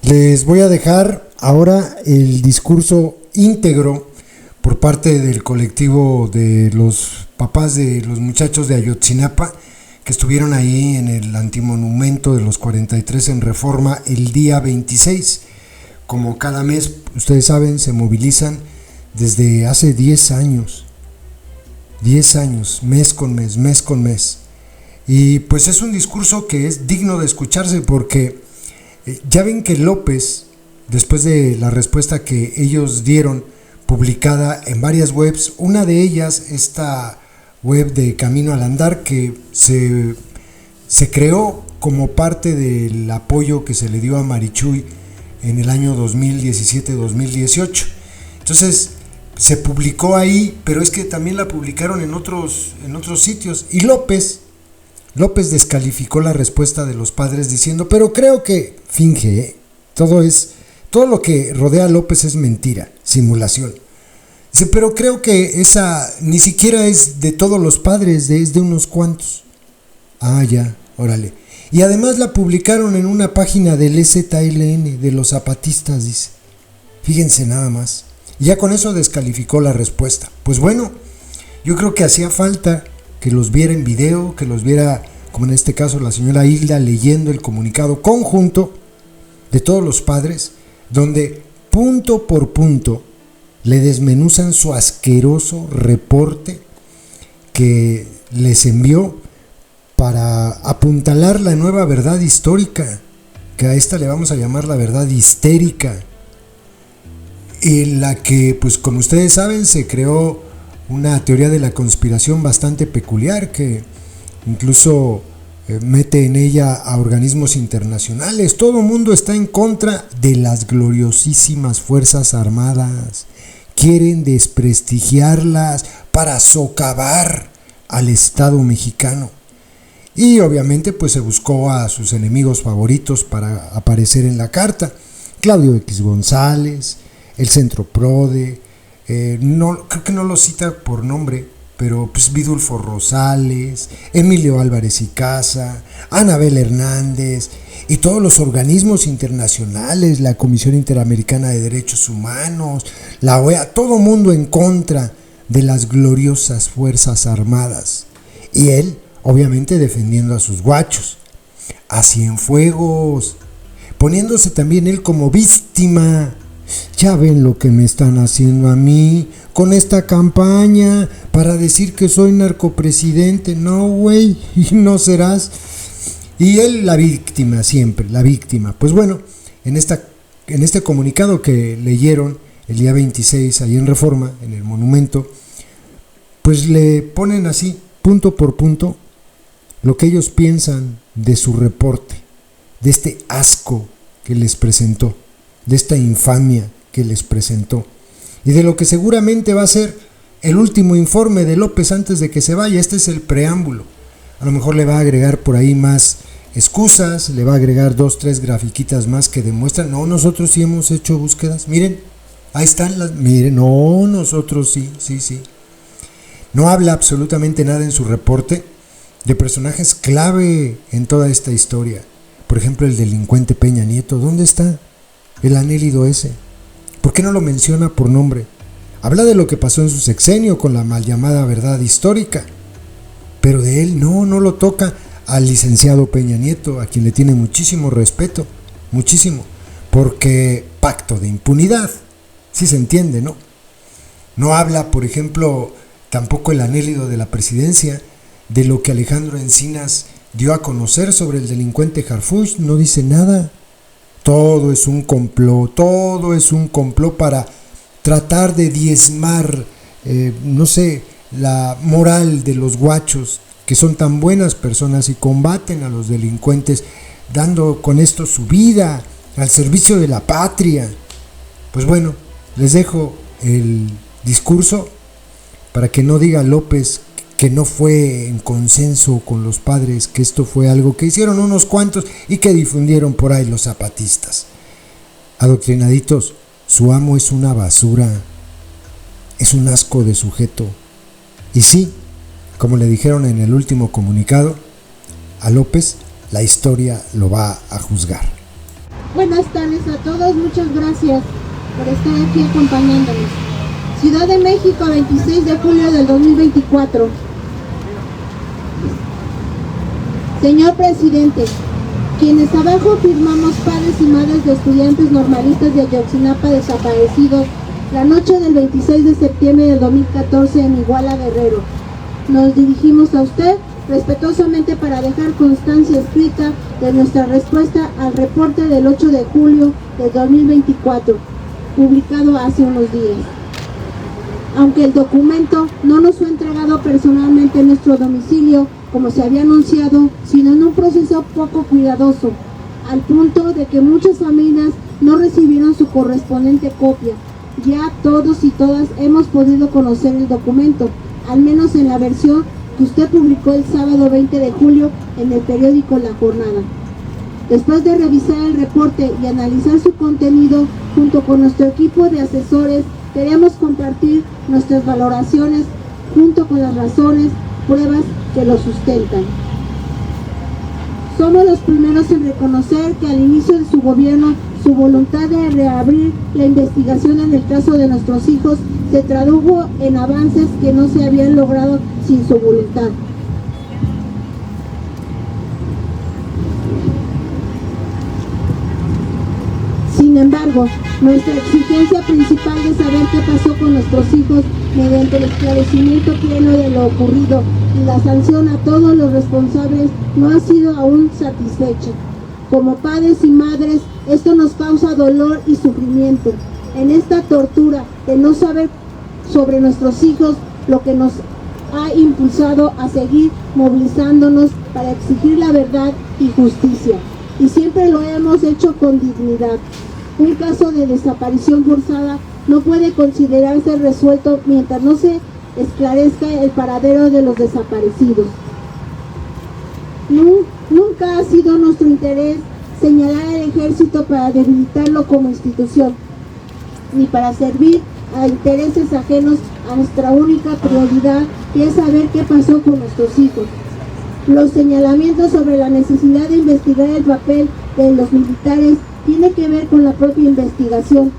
Les voy a dejar ahora el discurso íntegro por parte del colectivo de los papás de los muchachos de Ayotzinapa que estuvieron ahí en el antimonumento de los 43 en Reforma el día 26. Como cada mes, ustedes saben, se movilizan desde hace 10 años. 10 años, mes con mes. Y pues es un discurso que es digno de escucharse porque ya ven que López, después de la respuesta que ellos dieron, publicada en varias webs, una de ellas, esta web de Camino al Andar, que se creó como parte del apoyo que se le dio a Marichuy en el año 2017-2018. Entonces se publicó ahí, pero es que también la publicaron en otros sitios, y López descalificó la respuesta de los padres diciendo, pero creo que finge, todo lo que rodea a López es mentira, simulación. Dice, pero creo que esa ni siquiera es de todos los padres, es de unos cuantos. Ah, ya, órale. Y además la publicaron en una página del EZLN, de los zapatistas, dice. Fíjense nada más. Ya con eso descalificó la respuesta. Pues bueno, yo creo que hacía falta que los viera en video, que los viera, como en este caso la señora Hilda, leyendo el comunicado conjunto de todos los padres, donde punto por punto le desmenuzan su asqueroso reporte que les envió para apuntalar la nueva verdad histórica, que a esta le vamos a llamar la verdad histérica, en la que, pues como ustedes saben, se creó una teoría de la conspiración bastante peculiar que incluso mete en ella a organismos internacionales. Todo el mundo está en contra de las gloriosísimas Fuerzas Armadas. Quieren desprestigiarlas para socavar al Estado mexicano. Y obviamente pues se buscó a sus enemigos favoritos para aparecer en la carta. Claudio X González, el Centro PRODE, creo que no lo cita por nombre, pero pues Vidulfo Rosales, Emilio Álvarez y Casa, Anabel Hernández y todos los organismos internacionales, la Comisión Interamericana de Derechos Humanos, la OEA, todo mundo en contra de las gloriosas Fuerzas Armadas. Y él, obviamente, defendiendo a sus guachos, a Cienfuegos, poniéndose también él como víctima. Ya ven lo que me están haciendo a mí con esta campaña para decir que soy narcopresidente. No, güey, no serás. Y él la víctima, siempre, la víctima. Pues bueno, en este comunicado que leyeron el día 26 ahí en Reforma, en el monumento, pues le ponen así, punto por punto, lo que ellos piensan de su reporte, de este asco que les presentó, de esta infamia que les presentó y de lo que seguramente va a ser el último informe de López antes de que se vaya. Este es el preámbulo. A lo mejor le va a agregar por ahí más excusas, le va a agregar 2-3 grafiquitas más que demuestran, no, nosotros sí hemos hecho búsquedas, miren, ahí están miren, no, nosotros sí. No habla absolutamente nada en su reporte de personajes clave en toda esta historia. Por ejemplo, el delincuente Peña Nieto, ¿dónde está? El anélido ese. ¿Por qué no lo menciona por nombre? Habla de lo que pasó en su sexenio con la mal llamada verdad histórica, pero de él no lo toca. Al licenciado Peña Nieto, a quien le tiene muchísimo respeto, muchísimo, porque pacto de impunidad, sí se entiende, ¿no? No habla, por ejemplo, tampoco el anélido de la presidencia, de lo que Alejandro Encinas dio a conocer sobre el delincuente Harfuch, no dice nada. Todo es un complot para tratar de diezmar, la moral de los guachos, que son tan buenas personas y combaten a los delincuentes, dando con esto su vida al servicio de la patria. Pues bueno, les dejo el discurso para que no diga López que no fue en consenso con los padres, que esto fue algo que hicieron unos cuantos y que difundieron por ahí los zapatistas. Adoctrinaditos, su amo es una basura, es un asco de sujeto. Y sí, como le dijeron en el último comunicado, a López la historia lo va a juzgar. Buenas tardes a todos, muchas gracias por estar aquí acompañándonos. Ciudad de México, 26 de julio del 2024. Señor presidente, quienes abajo firmamos padres y madres de estudiantes normalistas de Ayotzinapa desaparecidos la noche del 26 de septiembre del 2014 en Iguala, Guerrero, nos dirigimos a usted respetuosamente para dejar constancia escrita de nuestra respuesta al reporte del 8 de julio de 2024, publicado hace unos días. Aunque el documento no nos fue entregado personalmente en nuestro domicilio, como se había anunciado, sino en un proceso poco cuidadoso, al punto de que muchas familias no recibieron su correspondiente copia. Ya todos y todas hemos podido conocer el documento, al menos en la versión que usted publicó el sábado 20 de julio en el periódico La Jornada. Después de revisar el reporte y analizar su contenido, junto con nuestro equipo de asesores, queremos compartir nuestras valoraciones junto con las razones, pruebas que lo sustentan. Somos los primeros en reconocer que al inicio de su gobierno, su voluntad de reabrir la investigación en el caso de nuestros hijos se tradujo en avances que no se habían logrado sin su voluntad. Sin embargo, nuestra exigencia principal de saber qué pasó con nuestros hijos mediante el esclarecimiento pleno de lo ocurrido y la sanción a todos los responsables no ha sido aún satisfecha. Como padres y madres, esto nos causa dolor y sufrimiento. En esta tortura de no saber sobre nuestros hijos, lo que nos ha impulsado a seguir movilizándonos para exigir la verdad y justicia. Y siempre lo hemos hecho con dignidad. Un caso de desaparición forzada no puede considerarse resuelto mientras no se esclarezca el paradero de los desaparecidos. Nunca ha sido nuestro interés señalar al ejército para debilitarlo como institución, ni para servir a intereses ajenos a nuestra única prioridad, que es saber qué pasó con nuestros hijos. Los señalamientos sobre la necesidad de investigar el papel de los militares tiene que ver con la propia investigación,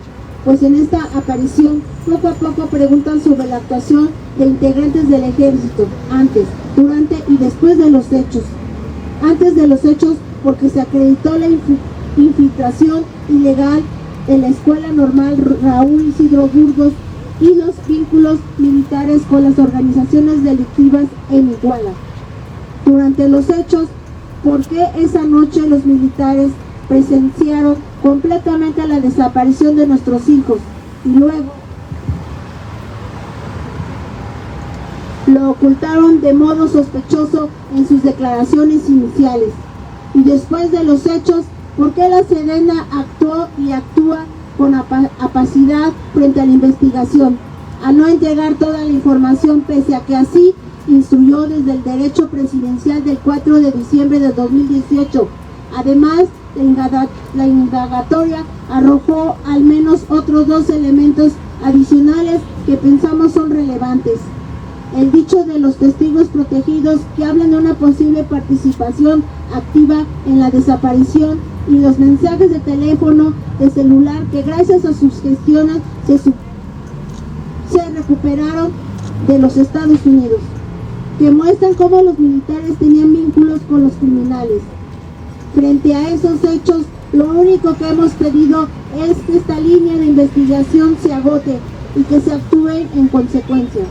pues en esta aparición poco a poco preguntan sobre la actuación de integrantes del ejército antes, durante y después de los hechos. Antes de los hechos, porque se acreditó la infiltración ilegal en la Escuela Normal Raúl Isidro Burgos y los vínculos militares con las organizaciones delictivas en Iguala. Durante los hechos, ¿por qué esa noche los militares presenciaron completamente la desaparición de nuestros hijos y luego lo ocultaron de modo sospechoso en sus declaraciones iniciales? Y después de los hechos, ¿por qué la Sedena actuó y actúa con apacidad frente a la investigación, a no entregar toda la información, pese a que así instruyó desde el derecho presidencial del 4 de diciembre de 2018? Además, la indagatoria arrojó al menos otros 2 elementos adicionales que pensamos son relevantes. El dicho de los testigos protegidos que hablan de una posible participación activa en la desaparición y los mensajes de teléfono, de celular que gracias a sus gestiones se recuperaron de los Estados Unidos, que muestran cómo los militares tenían vínculos con los criminales. Frente a esos hechos, lo único que hemos pedido es que esta línea de investigación se agote y que se actúe en consecuencia.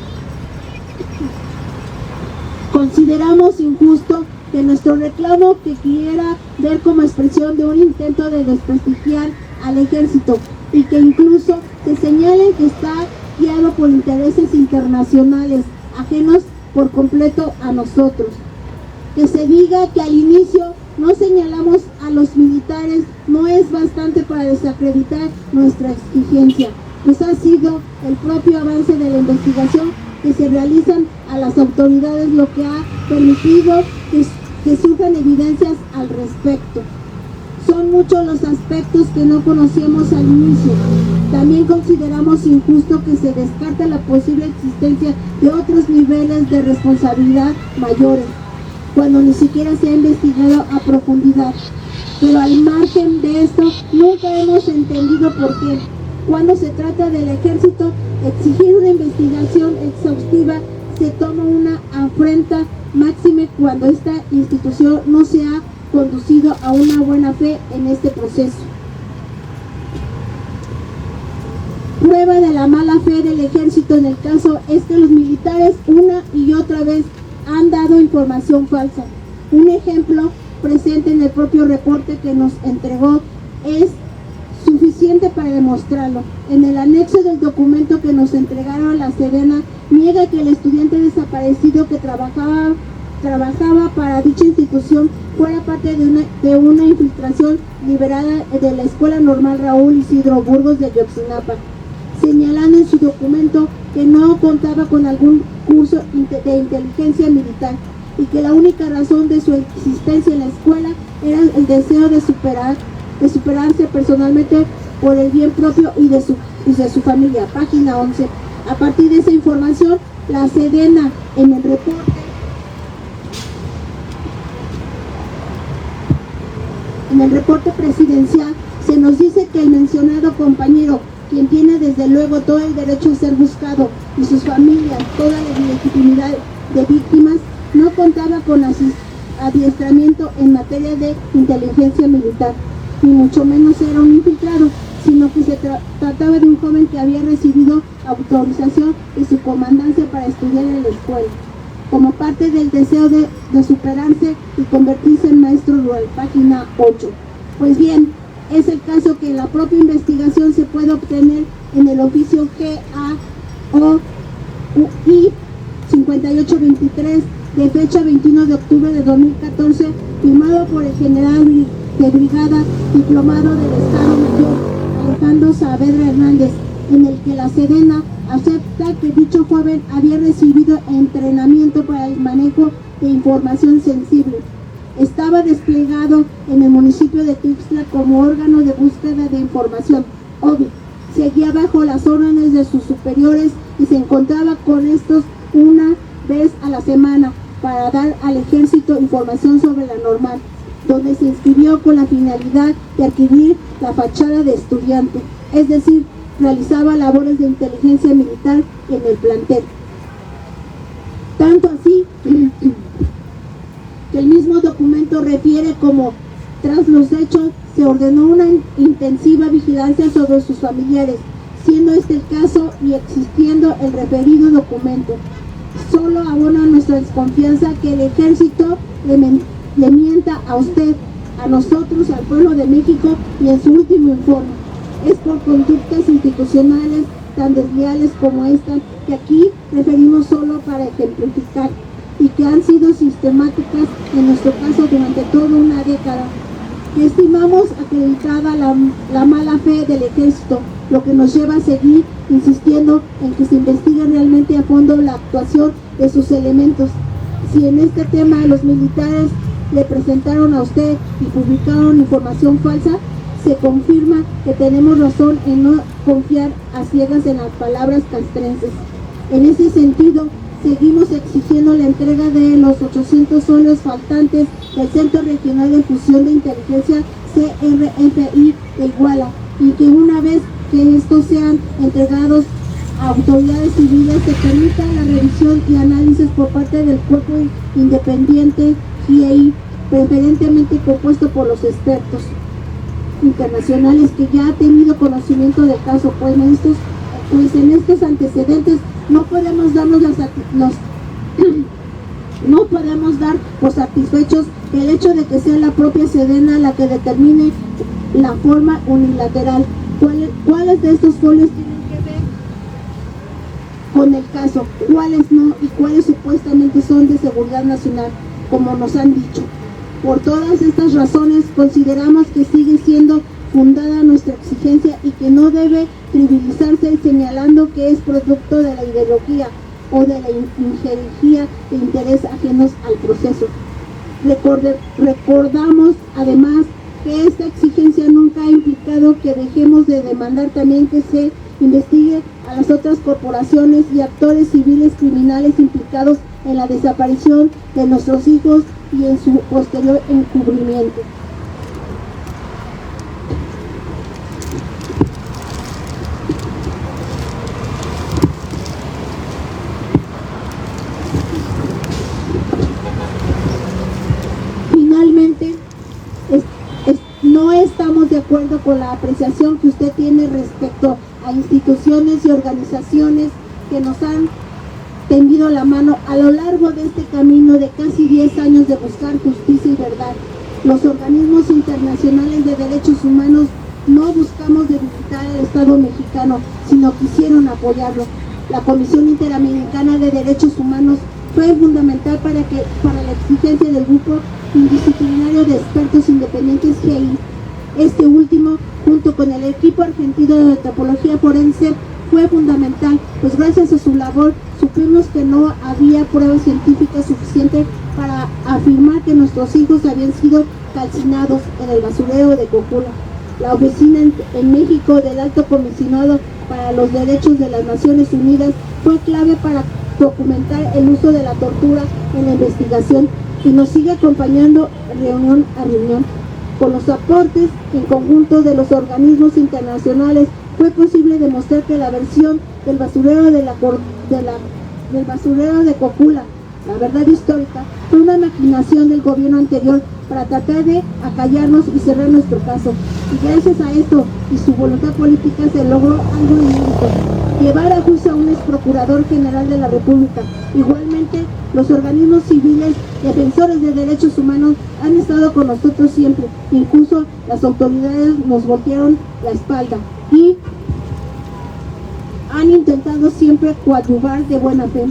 Consideramos injusto que nuestro reclamo que quiera ver como expresión de un intento de desprestigiar al ejército y que incluso se señale que está guiado por intereses internacionales ajenos por completo a nosotros. Que se diga que al inicio no señalamos a los militares no es bastante para desacreditar nuestra exigencia, pues ha sido el propio avance de la investigación que se realizan a las autoridades lo que ha permitido que surjan evidencias al respecto. Son muchos los aspectos que no conocíamos al inicio. También consideramos injusto que se descarte la posible existencia de otros niveles de responsabilidad mayores, cuando ni siquiera se ha investigado a profundidad. Pero al margen de esto, nunca hemos entendido por qué, cuando se trata del ejército, exigir una investigación exhaustiva se toma una afrenta máxime cuando esta institución no se ha conducido a una buena fe en este proceso. Prueba de la mala fe del ejército en el caso es que los militares una y otra vez han dado información falsa. Un ejemplo presente en el propio reporte que nos entregó es suficiente para demostrarlo. En el anexo del documento que nos entregaron la Sedena, niega que el estudiante desaparecido que trabajaba para dicha institución fuera parte de una infiltración liberada de la Escuela Normal Raúl Isidro Burgos de Ayotzinapa, señalando en su documento que no contaba con algún curso de inteligencia militar y que la única razón de su existencia en la escuela era el deseo de superarse personalmente por el bien propio y de su familia. Página 11. A partir de esa información, la Sedena en el reporte presidencial se nos dice que el mencionado compañero, quien tiene desde luego todo el derecho a ser buscado, y sus familias toda la legitimidad de víctimas, no contaba con adiestramiento en materia de inteligencia militar, ni mucho menos era un infiltrado, sino que se trataba de un joven que había recibido autorización de su comandancia para estudiar en la escuela, como parte del deseo de superarse y convertirse en maestro rural. Página 8. Pues bien, es el caso que en la propia investigación se puede obtener en el oficio GAOI 5823 de fecha 21 de octubre de 2014, firmado por el general de brigada diplomado del Estado Mayor Alejandro Saavedra Hernández, en el que la Sedena acepta que dicho joven había recibido entrenamiento para el manejo de información sensible. Estaba desplegado en el municipio de Tuxtla como órgano de búsqueda de información. Obvio, seguía bajo las órdenes de sus superiores y se encontraba con estos una vez a la semana para dar al ejército información sobre la normal, donde se inscribió con la finalidad de adquirir la fachada de estudiante, es decir, realizaba labores de inteligencia militar en el plantel. Tanto así que el mismo documento refiere como, tras los hechos, se ordenó una intensiva vigilancia sobre sus familiares, siendo este el caso y existiendo el referido documento. Solo abona nuestra desconfianza que el ejército le mienta a usted, a nosotros, al pueblo de México, y en su último informe es por conductas institucionales tan desleales como esta que aquí referimos solo para ejemplificar y que han sido sistemáticas en nuestro caso durante toda una década. Estimamos acreditada la mala fe del ejército, lo que nos lleva a seguir insistiendo en que se investigue realmente a fondo la actuación de sus elementos. Si en este tema los militares le presentaron a usted y publicaron información falsa, se confirma que tenemos razón en no confiar a ciegas en las palabras castrenses. En ese sentido, seguimos exigiendo la entrega de los 800 soles faltantes del Centro Regional de Fusión de Inteligencia CRFI de Iguala, y que una vez que estos sean entregados a autoridades civiles se permita la revisión y análisis por parte del cuerpo independiente GIEI, preferentemente compuesto por los expertos internacionales que ya ha tenido conocimiento del caso, pues en estos antecedentes no podemos no podemos dar por satisfechos el hecho de que sea la propia Sedena la que determine la forma unilateral. ¿Cuáles de estos folios tienen que ver con el caso? ¿Cuáles no? Y cuáles supuestamente son de seguridad nacional, como nos han dicho. Por todas estas razones consideramos que sigue siendo fundada nuestra exigencia y que no debe trivializarse señalando que es producto de la ideología o de la injerencia de interés ajenos al proceso. Recordamos además que esta exigencia nunca ha implicado que dejemos de demandar también que se investigue a las otras corporaciones y actores civiles criminales implicados en la desaparición de nuestros hijos y en su posterior encubrimiento. acuerdo con la apreciación que usted tiene respecto a instituciones y organizaciones que nos han tendido la mano a lo largo de este camino de casi 10 años de buscar justicia y verdad. Los organismos internacionales de derechos humanos no buscamos debilitar al Estado mexicano, sino quisieron apoyarlo. La Comisión Interamericana de Derechos Humanos fue fundamental para la exigencia del grupo indisciplinario de expertos independientes GI. Este último, junto con el equipo argentino de antropología forense, fue fundamental, pues gracias a su labor supimos que no había pruebas científicas suficientes para afirmar que nuestros hijos habían sido calcinados en el basurero de Cocula. La oficina en México del Alto Comisionado para los Derechos de las Naciones Unidas fue clave para documentar el uso de la tortura en la investigación y nos sigue acompañando reunión a reunión. Con los aportes en conjunto de los organismos internacionales fue posible demostrar que la versión del basurero del basurero de Cocula, la verdad histórica, fue una maquinación del gobierno anterior para tratar de acallarnos y cerrar nuestro caso. Y gracias a esto y su voluntad política se logró algo inédito: llevar a juicio a un ex procurador general de la República. Igualmente, los organismos civiles defensores de derechos humanos han estado con nosotros siempre. Incluso las autoridades nos voltearon la espalda y han intentado siempre coadyuvar de buena fe.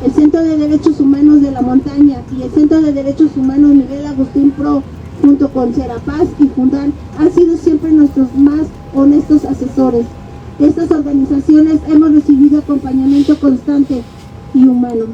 El Centro de Derechos Humanos de la Montaña y el Centro de Derechos Humanos Miguel Agustín Pro, junto con Serapaz y Fundan, han sido siempre nuestros más honestos asesores. De estas organizaciones hemos recibido acompañamiento constante y humano.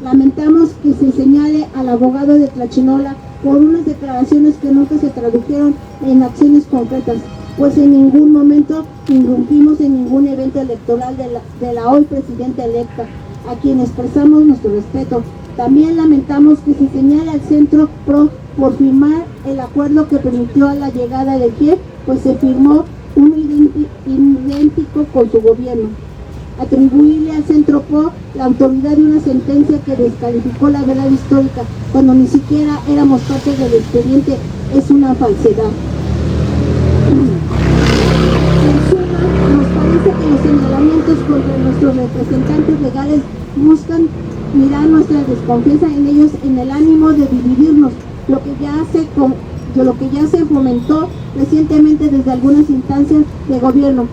Lamentamos que se señale al abogado de Tlachinola por unas declaraciones que nunca se tradujeron en acciones concretas, pues en ningún momento irrumpimos en ningún evento electoral de la hoy presidenta electa, a quien expresamos nuestro respeto. También lamentamos que se señale al Centro Pro por firmar el acuerdo que permitió la llegada de Kiev, pues se firmó uno idéntico con su gobierno. Atribuirle al Centro Pro la autoridad de una sentencia que descalificó la verdad histórica cuando ni siquiera éramos parte del expediente es una falsedad. En suma, nos parece que los señalamientos contra nuestros representantes legales buscan mirar nuestra desconfianza en ellos en el ánimo de dividirnos, lo que ya se fomentó recientemente desde algunas instancias de gobierno.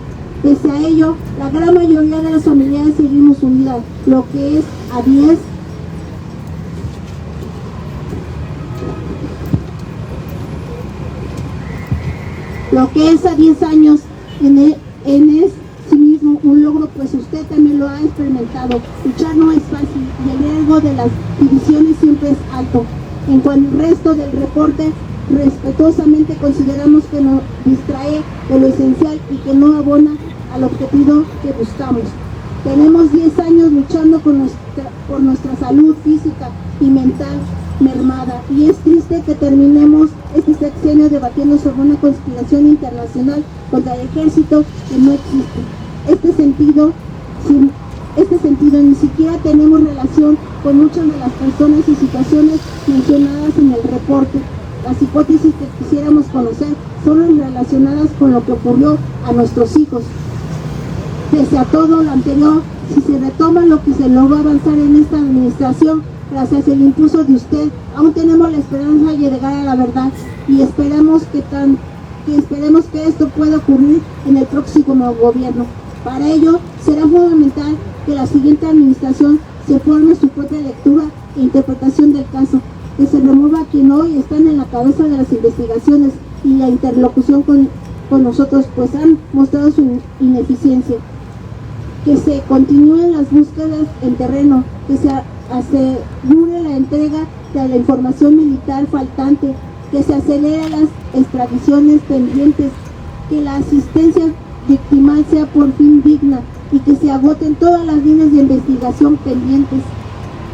Pese a ello, la gran mayoría de las familias seguimos unidas, lo que es a 10 años en sí mismo un logro, pues usted también lo ha experimentado. Luchar no es fácil y el riesgo de las divisiones siempre es alto. En cuanto al resto del reporte, respetuosamente consideramos que nos distrae de lo esencial y que no abona al objetivo que buscamos. Tenemos 10 años luchando por nuestra salud física y mental mermada, y es triste que terminemos este sexenio debatiendo sobre una conspiración internacional contra el ejército que no existe. Este sentido ni siquiera tenemos relación con muchas de las personas y situaciones mencionadas en el reporte. Las hipótesis que quisiéramos conocer son relacionadas con lo que ocurrió a nuestros hijos. Pese a todo lo anterior, si se retoma lo que se logró avanzar en esta administración, gracias al impulso de usted, aún tenemos la esperanza de llegar a la verdad y esperemos que esto pueda ocurrir en el próximo gobierno. Para ello, será fundamental que la siguiente administración se forme su propia lectura e interpretación del caso, que se remueva a quien hoy están en la cabeza de las investigaciones y la interlocución con nosotros, pues han mostrado su ineficiencia. Que se continúen las búsquedas en terreno, que se asegure la entrega de la información militar faltante, que se aceleren las extradiciones pendientes, que la asistencia victimal sea por fin digna y que se agoten todas las líneas de investigación pendientes.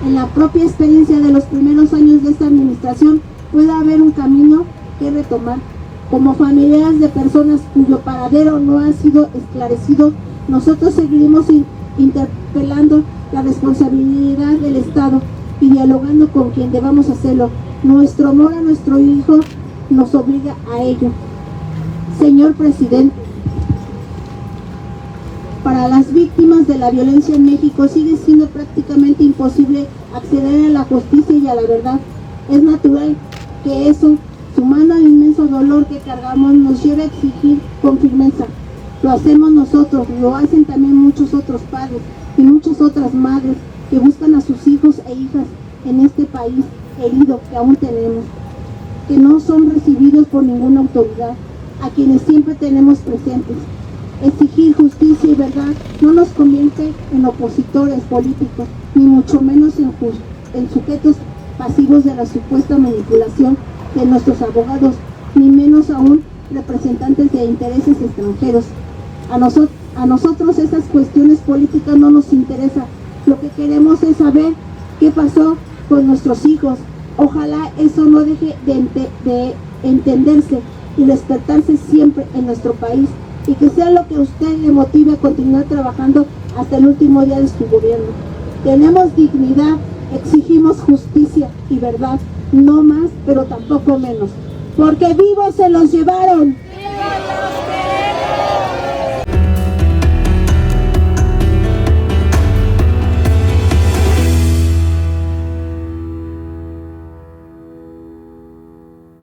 En la propia experiencia de los primeros años de esta administración puede haber un camino que retomar. Como familiares de personas cuyo paradero no ha sido esclarecido, nosotros seguiremos interpelando la responsabilidad del Estado y dialogando con quien debamos hacerlo. Nuestro amor a nuestro hijo nos obliga a ello. Señor presidente, para las víctimas de la violencia en México sigue siendo prácticamente imposible acceder a la justicia y a la verdad. Es natural que eso, sumando al inmenso dolor que cargamos, nos lleve a exigir con firmeza. Lo hacemos nosotros, lo hacen también muchos otros padres y muchas otras madres que buscan a sus hijos e hijas en este país herido que aún tenemos, que no son recibidos por ninguna autoridad, a quienes siempre tenemos presentes. Exigir justicia y verdad no nos convierte en opositores políticos, ni mucho menos en sujetos pasivos de la supuesta manipulación de nuestros abogados, ni menos aún representantes de intereses extranjeros. A nosotros esas cuestiones políticas no nos interesan. Lo que queremos es saber qué pasó con nuestros hijos. Ojalá eso no deje de entenderse y despertarse siempre en nuestro país, y que sea lo que a usted le motive a continuar trabajando hasta el último día de su gobierno. Tenemos dignidad, exigimos justicia y verdad, no más, pero tampoco menos, porque vivos se los llevaron.